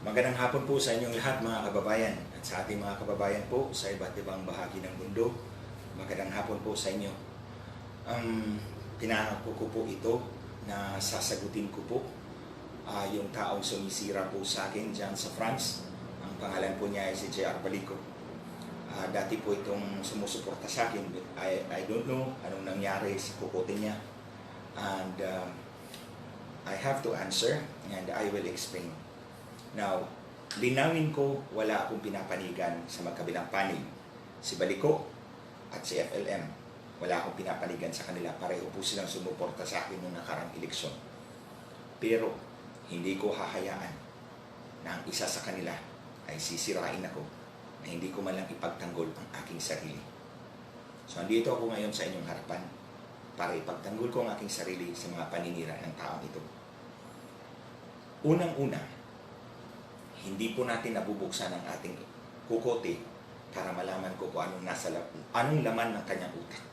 Magandang hapon po sa inyong lahat mga kababayan at sa ating mga kababayan po sa iba't ibang bahagi ng mundo. Magandang hapon po sa inyo. Pinangako ko po ito na sasagutin ko po yung taong sumisira po sa akin dyan sa France. Ang pangalan po niya ay si J.R. Balico. Dati po itong sumusuporta sa akin. I don't know anong nangyari sa kukote niya. And I have to answer and I will explain. Now, linawin ko, wala akong pinapanigan sa magkabilang panig. Si Balico at si FLM, wala akong pinapanigan sa kanila. Pareho po silang sumuporta sa akin noong nakarang eleksyon. Pero, hindi ko hahayaan na ang isa sa kanila ay sisirain ako na hindi ko man lang ipagtanggol ang aking sarili. So, andito ako ngayon sa inyong harapan para ipagtanggol ko ang aking sarili sa mga paninira ng taong ito. Unang-una, hindi po natin nabubuksan ang ating kukote para malaman ko kung anong laman ng kanyang utak.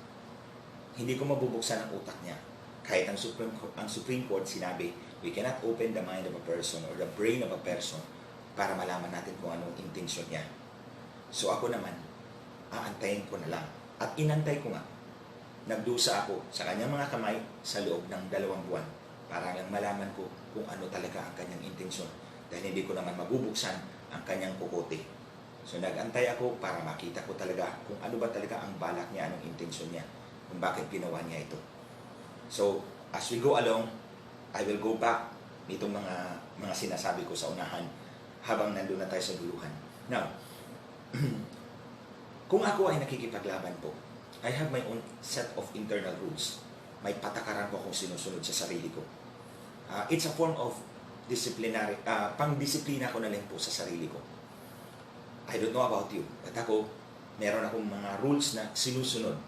Hindi ko mabubuksan ang utak niya. Kahit ang Supreme Court sinabi, we cannot open the mind of a person or the brain of a person para malaman natin kung anong intensyon niya. So ako naman, aantayin ko na lang. At inantay ko nga. Nagdusa ako sa kanyang mga kamay sa loob ng 2 buwan para lang malaman ko kung ano talaga ang kanyang intensyon. Dahil hindi ko naman mabubuksan ang kanyang kukote. So nag-antay ako para makita ko talaga kung ano ba talaga ang balak niya, anong intensyon niya, kung bakit ginawa niya ito. So as we go along, I will go back nitong mga sinasabi ko sa unahan habang nandun na tayo sa duluhan. Now, kung ako ay nakikipaglaban po, I have my own set of internal rules. May patakaran po akong sinusunod sa sarili ko. It's a form of disciplinary, pang-disiplina ko na lang po sa sarili ko. I don't know about you, but ako, meron akong mga rules na sinusunod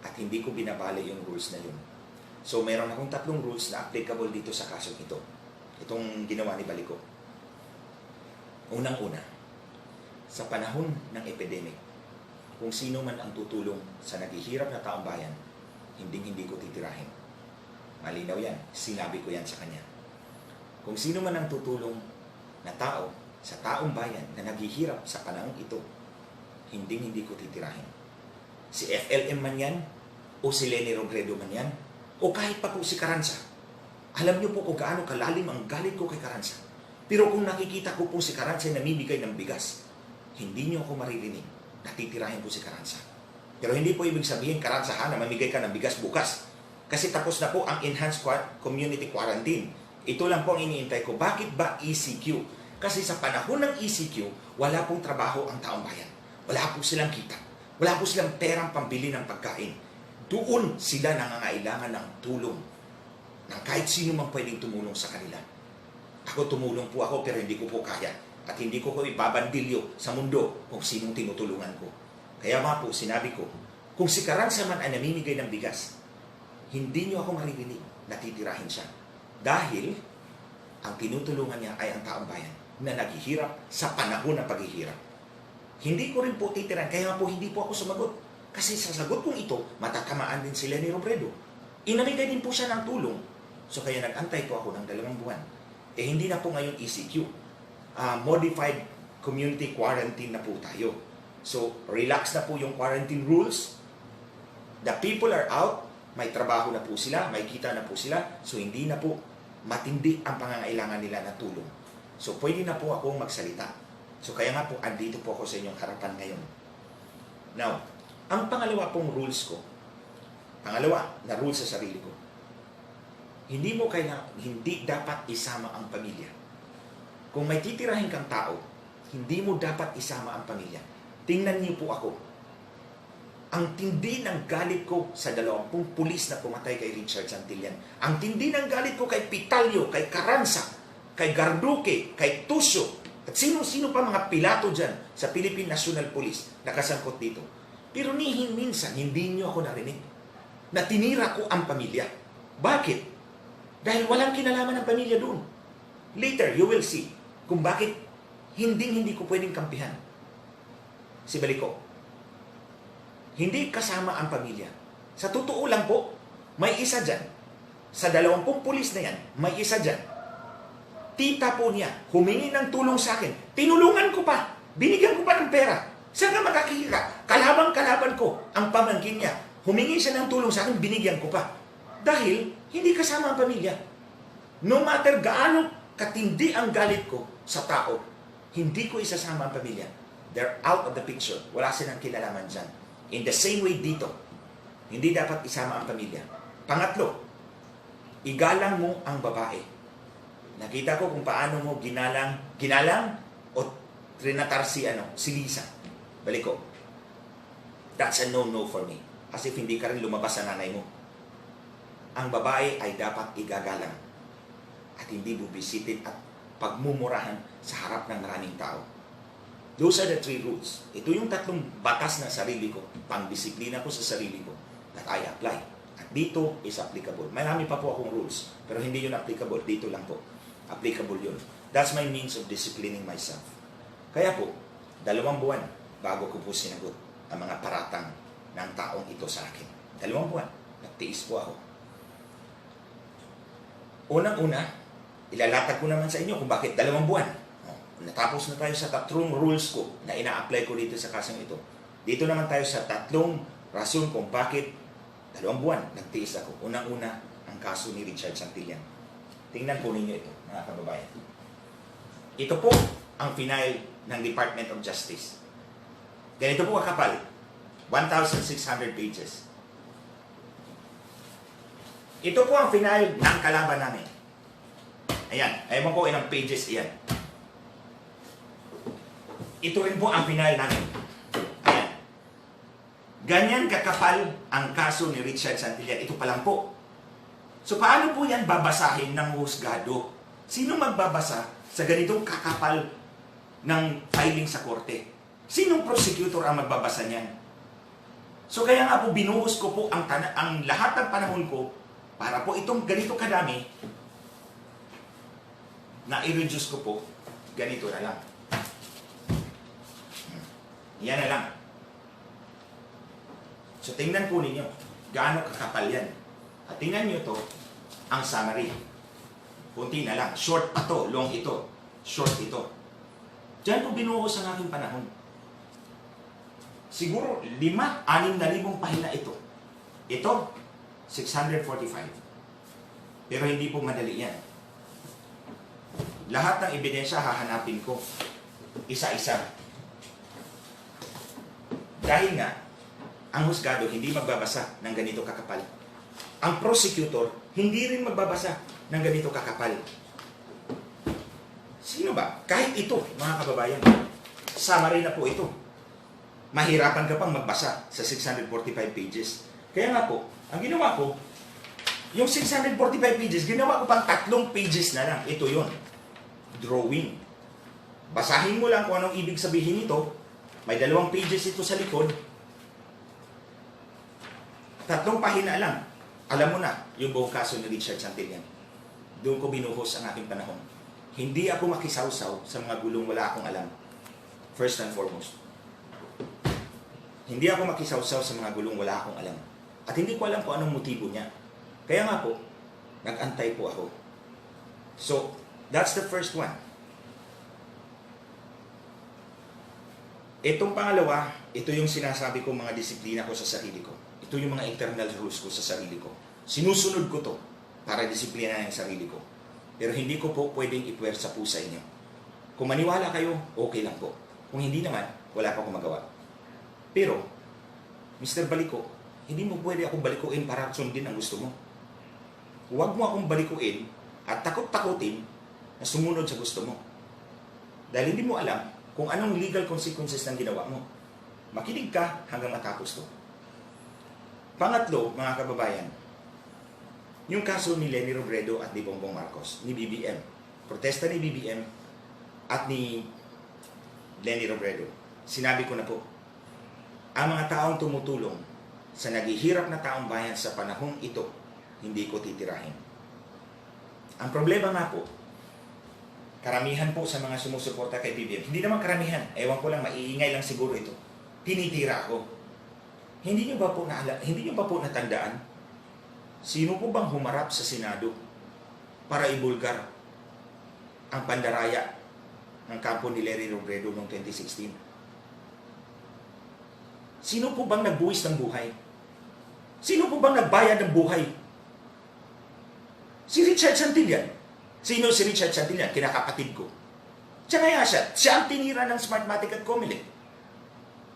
at hindi ko binabali yung rules na yun. So, meron akong 3 rules na applicable dito sa kasong ito. Itong ginawa ni Balico. Unang-una, sa panahon ng epidemic, kung sino man ang tutulong sa naghihirap na taong bayan, hindi ko titirahin. Malinaw yan, sinabi ko yan sa kanya. Kung sino man ang tutulong na tao sa taong bayan na naghihirap sa panahong ito, hindi ko titirahin. Si FLM man yan, o si Leni Robredo man yan, o kahit pa po si Carranza. Alam niyo po kung gaano kalalim ang galit ko kay Carranza. Pero kung nakikita ko po si Carranza namimigay ng bigas, hindi niyo ako maririnig na titirahin po si Carranza. Pero hindi po ibig sabihin, Carranza na mamigay ka ng bigas bukas. Kasi tapos na po ang Enhanced Community Quarantine. Ito lang po ang iniintay ko. Bakit ba ECQ? Kasi sa panahon ng ECQ, wala pong trabaho ang taong bayan. Wala po silang kita. Wala po silang perang pambili ng pagkain. Doon sila nangangailangan ng tulong ng kahit sino mang pwedeng tumulong sa kanila. Ako tumulong po ako pero hindi ko po kaya. At hindi ko ibabandilyo sa mundo kung sinong tinutulungan ko. Kaya nga po, sinabi ko, kung si Carranza man ay namimigay ng bigas, hindi niyo ako maririnig na titirahin siya. Dahil ang tinutulungan niya ay ang taong bayan na naghihirap sa panahon ng paghihirap. Hindi ko rin po titirahin, kaya po hindi po ako sumagot. Kasi sa sagot kong ito, matatamaan din si Leni Robredo. Inamigay din po siya ng tulong. So kaya nag-antay po ako ng 2 buwan. Hindi na po ngayon ECQ. Modified community quarantine na po tayo. So relax na po yung quarantine rules. The people are out. May trabaho na po sila, may kita na po sila. So hindi na po matindi ang pangangailangan nila na tulong. So pwede na po akong magsalita. So kaya nga po, andito po ako sa inyong harapan ngayon. Now, ang pangalawa pong rules ko, pangalawa na rules sa sarili ko, hindi dapat isama ang pamilya. Kung may titirahin kang tao, hindi mo dapat isama ang pamilya. Tingnan niyo po ako. Ang tindi ng galit ko sa 20 pulis na pumatay kay Richard Santillan. Ang tindi ng galit ko kay Pitalio, kay Carranza, kay Garduque, kay Tusio, at sino-sino pa mga pilato dyan sa Philippine National Police na kasangkot dito. Pero minsan, hindi nyo ako narinig na tinira ko ang pamilya. Bakit? Dahil walang kinalaman ng pamilya doon. Later, you will see kung bakit hindi ko pwedeng kampihan si Balico. Hindi kasama ang pamilya. Sa totoo lang po, may isa dyan. Sa 20 pulis na yan, may isa dyan. tita po niya, humingi ng tulong sa akin. Tinulungan ko pa. Binigyan ko pa ng pera. Saan ka makakita? Kalaban ko ang pamangkin niya. Humingi siya ng tulong sa akin, binigyan ko pa. Dahil hindi kasama ang pamilya. No matter gaano katindi ang galit ko sa tao, hindi ko isasama ang pamilya. They're out of the picture. Wala silang kinalaman dyan. In the same way dito, hindi dapat isama ang pamilya. Pangatlo, igalang mo ang babae. Nakita ko kung paano mo ginalang o trinatar si Lisa. Balik ko. That's a no-no for me. As if hindi ka rin lumabas sa nanay mo. Ang babae ay dapat igagalang at hindi bubisitin at pagmumurahan sa harap ng maraming tao. Those are the 3 rules. Ito yung 3 batas ng sarili ko, pang-disiplina ko sa sarili ko that I apply. At dito is applicable. Marami pa po akong rules, pero hindi yun applicable. Dito lang po. Applicable yun. That's my means of disciplining myself. Kaya po, 2 buwan bago ko po sinagot ang mga paratang ng taong ito sa akin. 2 buwan. Nagtiis po ako. Unang-una, ilalatag ko naman sa inyo kung bakit 2 buwan. Natapos na tayo sa 3 rules ko na ina-apply ko dito sa kasong ito. Dito naman tayo sa 3 rason kung bakit 2 buwan nagtiis ako. Unang-una, ang kaso ni Richard Santillan. Tingnan po ninyo ito, mga kababayan. Ito po ang final ng Department of Justice. Ganito po kakapal. 1,600 pages. Ito po ang final ng kalaban namin. Ayan. Ewan ko ilang pages iyan. Ito rin po ang final namin. Ayan. Ganyan kakapal ang kaso ni Richard Santillan. Ito pa lang po. So paano po yan babasahin ng husgado? Sino magbabasa sa ganitong kakapal ng filing sa korte? Sinong prosecutor ang magbabasa niyan? So kaya nga po binuhos ko po ang lahat ng panahon ko para po itong ganito kadami na i-reduce ko po ganito na lang. Yan na lang. So tingnan po ninyo gaano kakapal yan. At tingnan nyo to ang summary. Kunti na lang. Short pa to. Long ito. Short ito. Diyan po binuhos ang aking panahon. Siguro 5,000-6,000 pahina ito. Ito, 645. Pero hindi po madali yan. Lahat ng ebidensya hahanapin ko. Isa-isa. Dahil nga, ang husgado hindi magbabasa ng ganito kakapal. Ang prosecutor hindi rin magbabasa ng ganito kakapal. Sino ba? Kahit ito, mga kababayan, summary na po ito. Mahirapan ka pang magbasa sa 645 pages. Kaya nga po, ang ginawa ko, yung 645 pages, ginawa ko pang 3 pages na lang. Ito yon, drawing. Basahin mo lang kung anong ibig sabihin nito. May 2 pages ito sa likod. 3 pahina lang. Alam mo na yung buong kaso ni Richard Santillan. Doon ko binuhos ang aking panahon. Hindi ako makisawsaw sa mga gulong wala akong alam. First and foremost. Hindi ako makisawsaw sa mga gulong wala akong alam. At hindi ko alam kung anong motibo niya. Kaya nga po, nag-antay po ako. So, that's the first one. Itong pangalawa, ito yung sinasabi ko mga disiplina ko sa sarili ko. Ito yung mga internal rules ko sa sarili ko. Sinusunod ko to para disiplina yung sarili ko. Pero hindi ko po pwedeng ipuwersa po sa inyo. Kung maniwala kayo, okay lang po. Kung hindi naman, wala pa akong magawa. Pero, Mr. Baliko, hindi mo pwede akong balikuin para sundin ang gusto mo. Huwag mo akong balikuin at takot-takutin na sumunod sa gusto mo. Dahil hindi mo alam kung anong legal consequences ng ginawa mo. Makinig ka hanggang matapos to. Pangatlo, mga kababayan, yung kaso ni Leni Robredo at ni Bongbong Marcos, ni BBM. Protesta ni BBM at ni Leni Robredo. Sinabi ko na po, ang mga taong tumutulong sa naghihirap na taong bayan sa panahong ito, hindi ko titirahin. Ang problema nga po, karamihan po sa mga sumusuporta kay BBM, hindi naman karamihan, ewan ko lang, maiingay lang siguro ito, tinitira ako. Hindi nyo ba po natandaan? Sino po bang humarap sa Senado para ibulgar ang pandaraya ng kampo ni Lenny Robredo noong 2016? Sino po bang nagbuwis ng buhay? Sino po bang nagbayad ng buhay? Si Richard Santillan. Sino si Richard Santillan? Kinakapatid ko. Siya nga siya. Siya ang tinira ng Smartmatic at Comelec.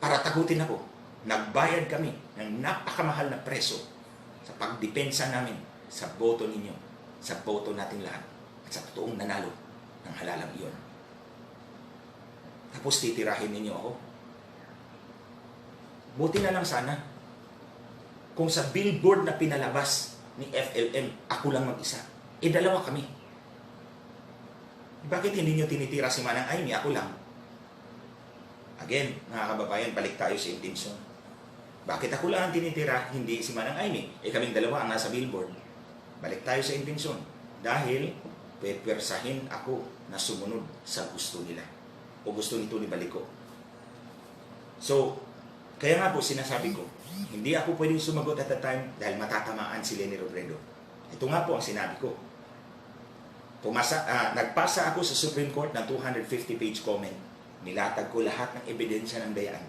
Para tagutin ako. Nagbayad kami ng napakamahal na preso sa pagdepensa namin sa boto ninyo, sa boto nating lahat, at sa totoong nanalo ng halalang iyon. Tapos titirahin ninyo ako. Buti na lang sana kung sa billboard na pinalabas ni FLM, ako lang mag-isa. Dalawa kami. Bakit hindi nyo tinitira si Manang Aimee? Ako lang. Again, mga kababayan, balik tayo sa intensyon. Bakit ako lang ang tinitira, hindi si Manang Aimee? Kaming dalawa ang nasa billboard. Balik tayo sa intensyon. Dahil, pepwersahin ako na sumunod sa gusto nila. O gusto nito ni Baliko. So, kaya nga po sinasabi ko, hindi ako pwedeng sumagot at the time dahil matatamaan si Lenny Robredo. Ito nga po ang sinabi ko. Nagpasa ako sa Supreme Court ng 250-page comment. Nilatag ko lahat ng ebidensya ng dayaan.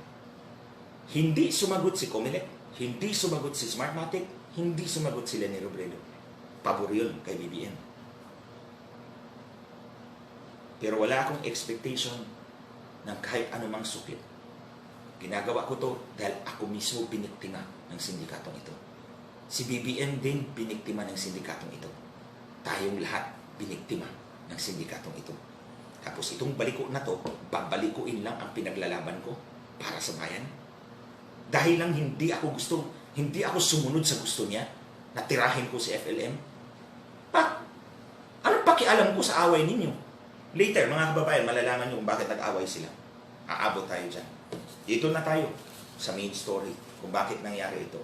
Hindi sumagot si Comelec, hindi sumagot si Smartmatic, hindi sumagot si Lenny Robredo. Pabor yun kay BBM. Pero wala akong expectation ng kahit anumang suklit. Ginagawa ko to dahil ako mismo biniktima ng sindikatong ito. Si BBM din biniktima ng sindikatong ito. Tayong lahat biniktima ng sindikatong ito. Tapos itong Baliko na to, babalikuin lang ang pinaglalaban ko para sa bayan. Dahil lang hindi ako sumunod sa gusto niya, na tirahin ko si FLM. Anong pakialam ko sa away ninyo? Later, mga kababayan, malalaman nyo kung bakit nag-away sila. Aabot tayo dyan. Dito na tayo sa main story kung bakit nangyari ito.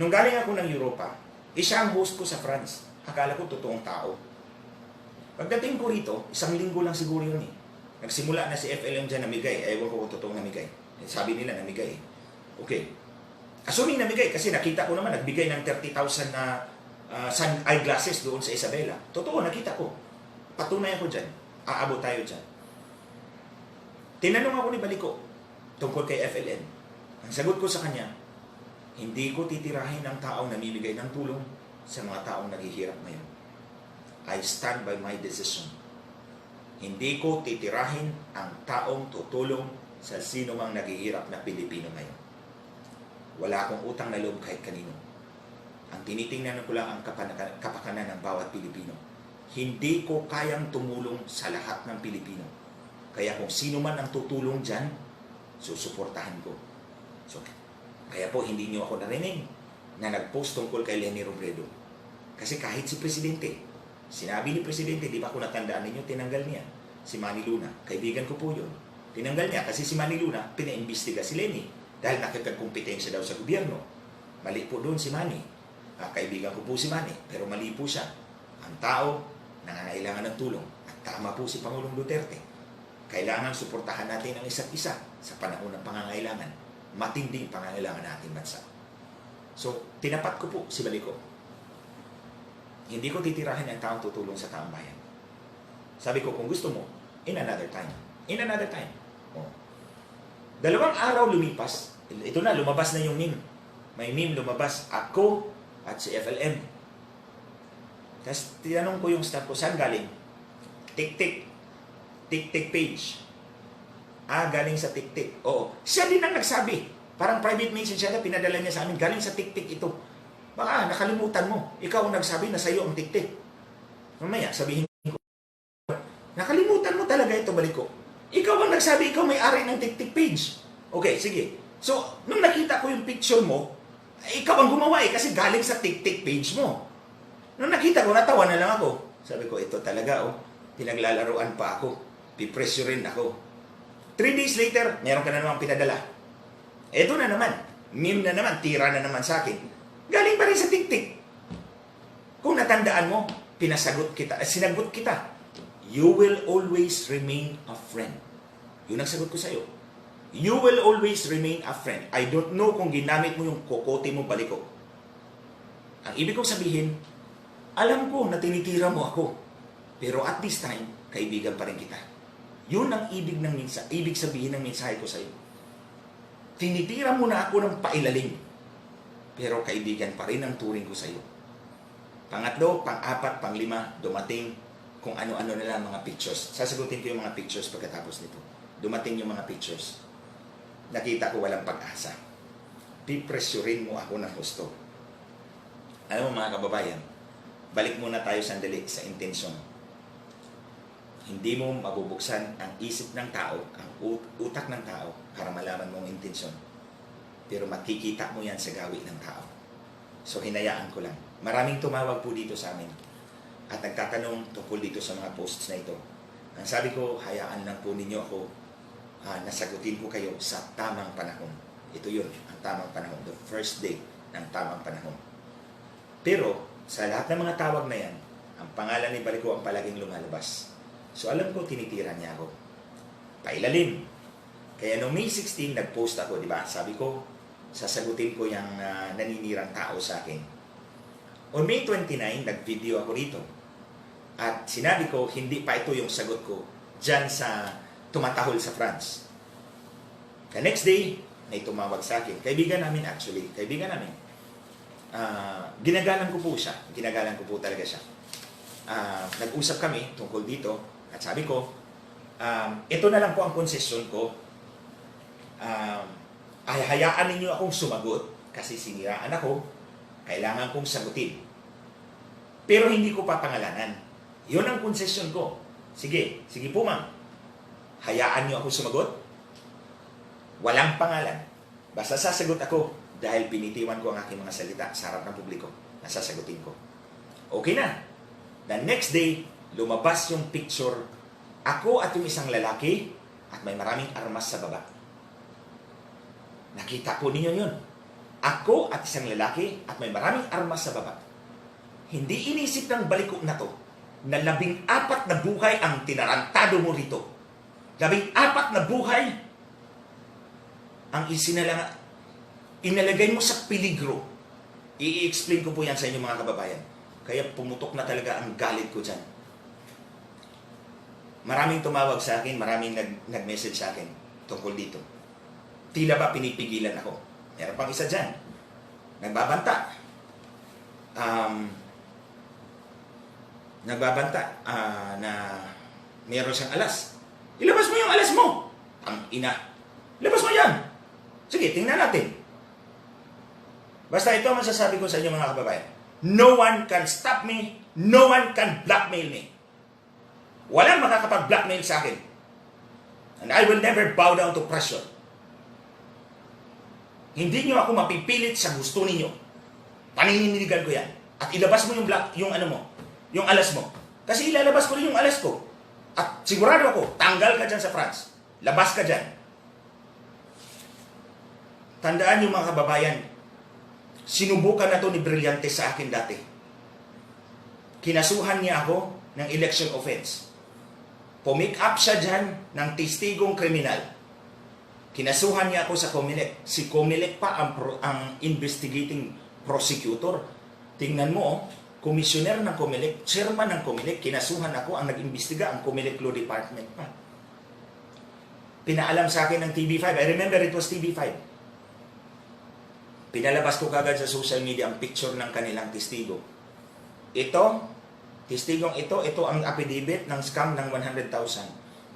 Nung galing ako ng Europa, siya ang host ko sa France. Akala ko totoong tao. Pagdating ko rito, 1 linggo lang siguro yun eh. Nagsimula na si FLM dyan namigay. Ewan ko kung totoong namigay. Sabi nila namigay. Okay. Assuming namigay kasi nakita ko naman nagbigay ng 30,000 na eyeglasses doon sa Isabela. Totoo, nakita ko. Patunay ako dyan. Aabot tayo dyan. Tinanong ako ni Baliko tungkol kay FLM. Ang sagot ko sa kanya, hindi ko titirahin ang taong namimigay ng tulong sa mga taong naghihirap ngayon. I stand by my decision. Hindi ko titirahin ang taong tutulong sa sino mang naghihirap na Pilipino ngayon. Wala akong utang na loob kahit kanino. Ang tinitingnan ko lang ang kapakanan ng bawat Pilipino. Hindi ko kayang tumulong sa lahat ng Pilipino. Kaya kung sino man ang tutulong dyan, susuportahan ko. So, kaya po hindi nyo ako narinig na nag-post tungkol kay Lenny Robredo. Kasi kahit si Presidente, sinabi ni Presidente, di ba kung natandaan ninyo, tinanggal niya si Manny Luna. Kaibigan ko po yun. Tinanggal niya kasi si Manny Luna, pinaimbestiga si Lenny dahil nakikagkumpetensya daw sa gobyerno. Mali po doon si Manny. Kaibigan ko po si Manny, pero mali po siya. Ang tao, nangangailangan ng tulong. At tama po si Pangulong Duterte. Kailangan suportahan natin ang isa't isa sa panahon ng pangangailangan. Matinding pangangailangan ng ating bansa. So, tinapat ko po si Baliko. Hindi ko titirahin ang taong tutulong sa taong bayan. Sabi ko, kung gusto mo, in another time. In another time. Oh. 2 araw lumipas. Ito na, lumabas na yung meme. May meme lumabas. Ako at si FLM. Tapos tinanong ko yung staff ko, saan galing? Tik-tik. Tik-tik page. Galing sa tik-tik. Oo. Siya din ang nagsabi. Parang private message siya, pinadala niya sa amin. Galing sa tik-tik ito. Baka nakalimutan mo. Ikaw ang nagsabi na sa iyo ang tik-tik. Mamaya, sabihin ko. Nakalimutan mo talaga ito, Baliko. Ikaw ang nagsabi, ikaw may-ari ng tik-tik page. Okay, sige. So, nung nakita ko yung picture mo, ikaw ang gumawa kasi galing sa tik-tik page mo. Nung nakita ko, natawa na lang ako. Sabi ko, ito talaga, pinaglalaruan pa ako. Pipressurein ako. 3 days later, meron ka na naman pinadala. Eto na naman. Meme na naman. Tira na naman sa akin. Galing pa rin sa tik-tik. Kung natandaan mo, sinagot kita. You will always remain a friend. Yun ang sagot ko sa'yo. You will always remain a friend. I don't know kung ginamit mo yung kokote mo, Baliko. Ang ibig kong sabihin, alam ko na tinitira mo ako. Pero at this time, kaibigan pa rin kita. Yun ang ibig sabihin ng mensahe ko sa iyo. Tinitira mo na ako ng pailalim, pero kaibigan pa rin ang turing ko sa iyo. Pangatlo, pang-apat, pang-lima, dumating kung ano-ano na lang mga pictures. Sasagutin ko yung mga pictures pagkatapos nito. Dumating yung mga pictures. Nakita ko walang pag-asa. Pipresyurin mo ako ng gusto. Alam mo mga kababayan, balik muna tayo sandali sa intensyon. Hindi mo mabubuksan ang isip ng tao, ang utak ng tao para malaman mong intensyon. Pero makikita mo yan sa gawi ng tao. So hinayaan ko lang. Maraming tumawag po dito sa amin at nagtatanong tungkol dito sa mga posts na ito. Ang sabi ko, hayaan lang po ninyo ako, nasagutin ko kayo sa tamang panahon. Ito yun, ang tamang panahon. The first day ng tamang panahon. Pero, sa lahat ng mga tawag na yan, ang pangalan ni Baliko ang palaging lumalabas. So alam ko, tinitira niya ako. Pailalim. Kaya noong May 16, nag-post ako, di ba? Sabi ko, sasagutin ko yung naninirang tao sa akin. On May 29, nag-video ako rito. At sinabi ko, hindi pa ito yung sagot ko dyan sa tumatahol sa France. The next day, may tumawag sa akin. Kaibigan namin actually. Kaibigan namin. Ginagalang ko po siya. Ginagalang ko po talaga siya. Nag-usap kami tungkol dito. At sabi ko, ito na lang po ang konsesyon ko. Ay hayaan ninyo akong sumagot kasi siniraan ako. Kailangan kong sagutin. Pero hindi ko papangalanan. Yun ang konsesyon ko. Sige po ma'am. Hayaan niyo ako sumagot. Walang pangalan. Basta sasagot ako dahil pinitiwan ko ang aking mga salita sa harap ng publiko. Nasasagutin ko. Okay na. The next day, lumabas yung picture. Ako at yung isang lalaki at may maraming armas sa baba. Nakita po ninyo yun. Ako at isang lalaki at may maraming armas sa baba. Hindi inisip ng Baliko na to na 14 na buhay ang tinarantado mo rito. 14 na buhay ang inalagay mo sa peligro. I-explain ko po yan sa inyo mga kababayan. Kaya pumutok na talaga ang galit ko dyan. Maraming tumawag sa akin, maraming nag-message sa akin tungkol dito. Tila ba pinipigilan ako? Meron pang isa dyan. Nagbabanta. Na meron siyang alas. Ilabas mo yung alas mo. Ang ina. Ilabas mo yan. Sige, tingnan natin. Basta ito ang masasabi ko sa inyo mga kababayan. No one can stop me. No one can blackmail me. Walang makakapag-blackmail sa akin. And I will never bow down to pressure. Hindi nyo ako mapipilit sa gusto ninyo. Panininigan ko yan. At ilabas mo yung alas mo. Kasi ilalabas ko rin yung alas ko. At sigurado ako, tanggal ka dyan sa France. Labas ka dyan. Tandaan nyo mga kababayan, sinubukan na to ni Brillantes sa akin dati. Kinasuhan niya ako ng election offense. Pumick up siya dyan ng testigong kriminal. Kinasuhan niya ako sa Comelec. Si Comelec pa ang investigating prosecutor. Tingnan mo, commissioner ng Comelec, chairman ng Comelec, kinasuhan ako, ang nag-imbestiga, ang Comelec Law Department pa. Pinaalam sa akin ng TV5. I remember it was TV5. Pinalabas ko kagad sa social media ang picture ng kanilang testigo. Testigong ito ang affidavit ng scam ng 100,000.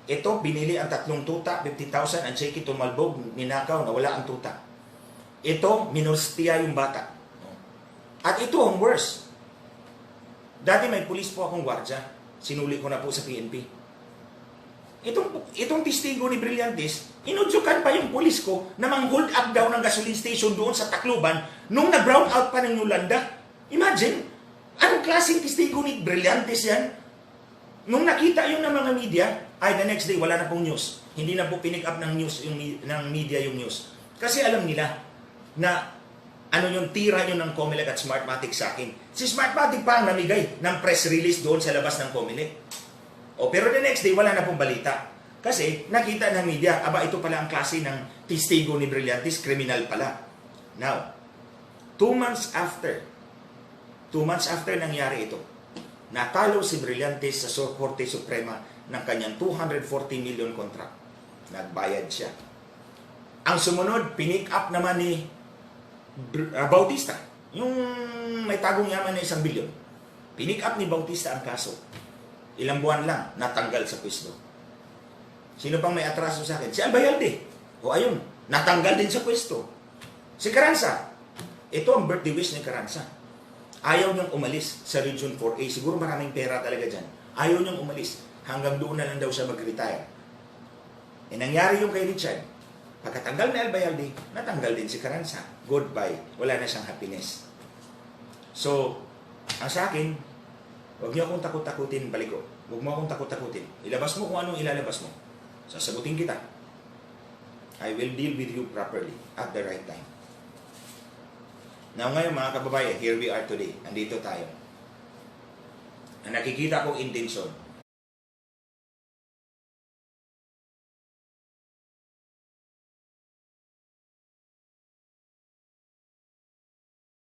Ito, binili ang 3 tuta, 50,000, ang cheque tumalbog, ninakaw, nawala ang tuta. Ito, minolestia yung bata. At ito ang worst. Dati may pulis po akong gwardya. Sinuli ko na po sa PNP. Itong testigo ni Brillantes, inudyukan pa yung pulis ko na mang-hold up daw ng gasoline station doon sa Tacloban nung nag-brown out pa ng Yolanda. Imagine, anong klaseng testigo ni Brillantes yan? Nung nakita yung ng mga media, the next day, wala na pong news. Hindi na po pinick up ng news, ng media yung news. Kasi alam nila na yung tira nyo ng Comelec at Smartmatic sa akin. Si Smartmatic pa ang namigay ng press release doon sa labas ng Comelec. Pero the next day, wala na pong balita. Kasi nakita ng media, ito pala ang klase ng testigo ni Brillantes, criminal pala. Now, 2 months after nangyari ito, Natalo si Brillantes sa Korte Suprema ng kanyang 240 million contract. Nagbayad siya. Ang sumunod, pinick up naman ni Bautista. Yung may tagong yaman na 1 bilyon. Pinick up ni Bautista ang kaso. Ilang buwan lang, natanggal sa pwesto. Sino pang may atraso sa akin? Si Albayalde. O ayun, natanggal din sa pwesto. Si Carranza. Ito ang birthday wish ni Carranza. Ayaw niyang umalis sa Region 4A. Siguro maraming pera talaga dyan. Ayaw niyang umalis. Hanggang doon na lang daw siya mag-retire. E nangyari yung kay Richard. Pagkatanggal ni Albayalde, natanggal din si Carranza. Goodbye. Wala na siyang happiness. So, ang sa akin, huwag niyo akong takot-takutin, balik ko. Huwag mo akong takot-takutin. Ilabas mo kung anong ilalabas mo. Sasagutin kita. I will deal with you properly at the right time. Now ngayon mga kababayan, here we are today. Andito tayo. Ang nakikita kong intensyon,